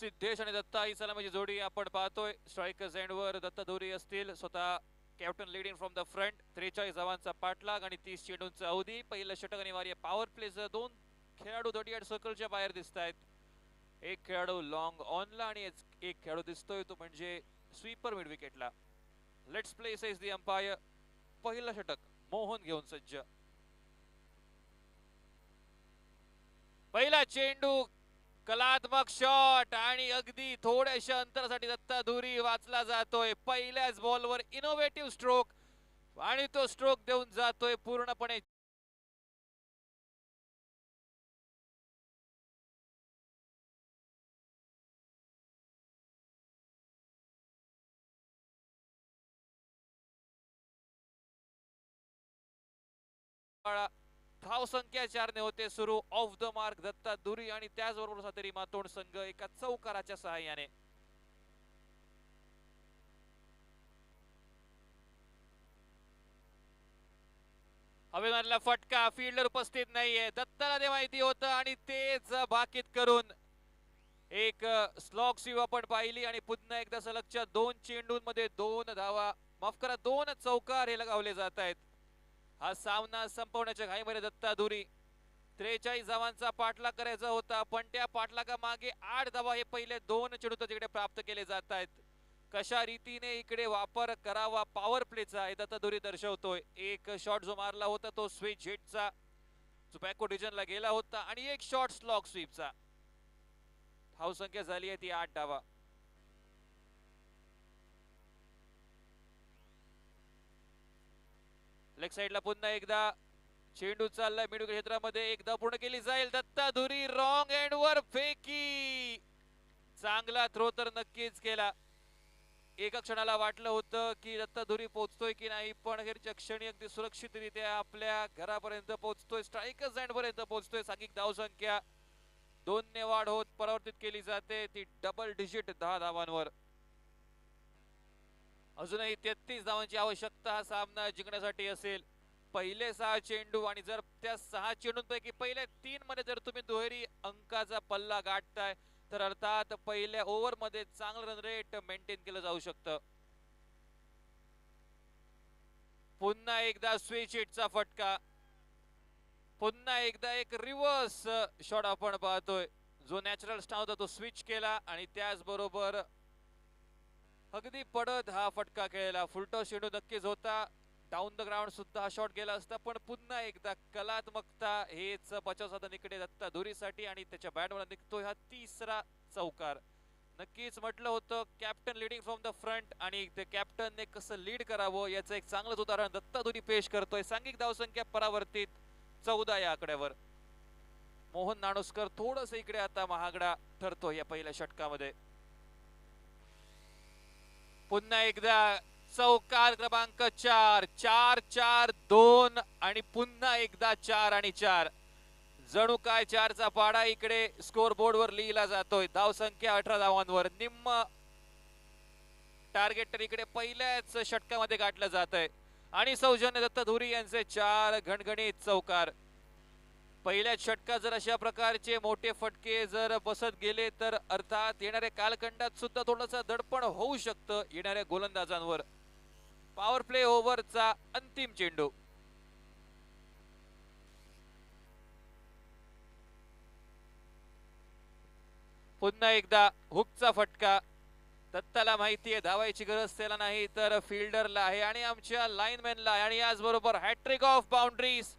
सिद्धेश आणि दत्ता ही सलामीची जोडी आपण पाहतोय. स्ट्रायकर्स एंडवर दत्ता धुरी असतील, स्वतः captain leading from the front. 43 धावांचा पाठलाग आणि 30 चेंडूंचा अवधी. पहिलं षटक अनिवार्य. पॉवर प्लेचं दोन खेळाडू 38 सर्कलच्या बाहेर दिसत आहेत. एक खेळाडू लॉंग ऑनला आणि एक खेळाडू दिसतोय तो म्हणजे स्वीपर मिड विकेटला. Let's play says the umpire. पहिलं षटक मोहन घेऊन सज्ज. पहिला चेंडू कलात्मक शॉट आणि अगदी थोड्याशा अंतरासाठी दत्ता धुरी वाचला जातोय. पहिल्याच बॉलवर इनोव्हेटिव्ह स्ट्रोक आणि तो स्ट्रोक देऊन जातोय पूर्णपणे धाव संख्या 4 ने होते सुरू. ऑफ द मार्क दत्ता धुरी आणि त्याचबरोबर सातेरी मातोंड संघ एका चौकाराच्या सहाय्याने. हवेमानला फटका. फील्डर उपस्थित नाहीये. दत्ताला ते माहिती होतं आणि तेच भाकीत करून एक स्लॉग स्वीप आपण पाहिली आणि पुन्हा एकदा सलगच्या 2 चेंडूंमध्ये 2 धावा, माफ करा 2 चौकार हे लगावले जात आहेत. हा सामना संपवण्याच्या घाईमध्ये दत्ता धुरी 43 धावांचा पाठलाग करायचा होता, पण त्या पाठलागामागे 8 धावा हे पहिले 2 चेंडू तिकडे प्राप्त केले जात आहेत. कशा रीतीने इकडे वापर करावा पॉवर प्लेचा हे दत्ता धुरी दर्शवतोय. एक शॉट जो मारला होता तो स्विच हिटचा, जो बॅकवर्ड डिव्हिजनला गेला होता, आणि एक शॉट स्लॉग स्वीपचा. धाव संख्या झाली आहे ती 8 धावा. लेग साइडला पुन्हा एकदा चेंडू चाललाय मिड क्षेत्रामध्ये. एकदा पूर्ण केली जाईल. दत्ता धुरी रॉंग एंड वर फेकी. चांगला थ्रो तर नक्कीच केला. एका क्षणाला वाटलं होतं की दत्ता धुरी पोहोचतोय की नाही, पण अखेरच्या क्षणी अगदी सुरक्षितरित्या आपल्या घरापर्यंत पोहोचतोय. स्ट्रायकर्स एंड पर्यंत पोहोचतोय. सांघिक धाव संख्या 2 ने वाढ होत परावर्तित केली जाते ती डबल डिजिट 10 धावांवर. अजूनही 33 धावांची आवश्यकता हा सामना जिंकण्यासाठी असेल. पहिले 6 चेंडू आणि जर त्या 6 चेंडूंपैकी पहिल्या 3 मध्ये जर तुम्ही दुहेरी अंकाचा पल्ला गाठताय तर अर्थात पहिल्या ओव्हर मध्ये चांगलं रन रेट मेंटेन केलं जाऊ शकतं. पुन्हा एकदा स्विच हिटचा फटका. पुन्हा एकदा एक रिव्हर्स शॉट आपण पाहतोय. जो नॅचरल स्टार होता तो स्विच केला आणि त्याचबरोबर अगदी पडत हा फटका खेळला. फुलटॉस चेंडू नक्कीच होता. डाऊन द ग्राउंड सुद्धा हा शॉट गेला असता, पण पुन्हा एकदा कलात्मकता हेच बचाव साधन इकडे दत्ता धुरीसाठी आणि त्याच्या बॅटवर निघतोय हा तिसरा चौकार. नक्कीच म्हटलं होतं captain leading from the front आणि ते कॅप्टनने कसं लीड करावं याचं एक चांगलंच उदाहरण दत्ता धुरी पेश करतोय. सांघिक धावसंख्या परावर्तित 14 या आकड्यावर. मोहन नाणुसकर थोडस इकडे आता महागडा ठरतो या पहिल्या षटकामध्ये. पुन्हा एकदा चौकार क्रमांक 4. 4-4-2 आणि पुन्हा एकदा 4 आणि 4. जणू काय 4चा पाडा इकडे स्कोर बोर्ड वर लिहिला जातोय. धाव संख्या 18 धावांवर. निम्म टार्गेट तर इकडे पहिल्याच षटकामध्ये गाठलं जात आहे आणि सौजन्य दत्ता धुरी यांचे 4 घणघणीत चौकार. पहिल्याच षटकात जर अशा प्रकारचे मोठे फटके जर बसत गेले तर अर्थात येणाऱ्या कालखंडात सुद्धा थोडंसं दडपण होऊ शकतं येणाऱ्या गोलंदाजांवर. पॉवर प्ले ओव्हरचा अंतिम चेंडू. पुन्हा एकदा हुकचा फटका. दत्ताला माहितीये धावायची गरज त्याला नाही तर फिल्डरला आहे आणि आमच्या लाईनमॅनला आहे. आणि याचबरोबर हॅट्रिक ऑफ बाउंड्रीज.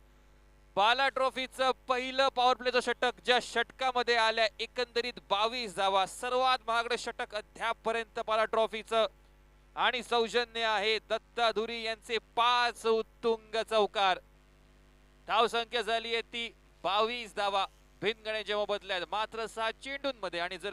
बाला ट्रॉफीचं पहिलं पॉवर प्लेचं षटक ज्या षटकामध्ये आल्या एकंदरीत 22 धावा. सर्वात महागडं षटक अद्यापपर्यंत बाला ट्रॉफीचं. आणि सौजन्य आहे दत्ता धुरी यांचे 5 उत्तुंग चौकार. धाव संख्या झाली आहे ती 22 धावा. भिनगण्याच्या मोबदल्यात मात्र 6 चेंडूंमध्ये. आणि जर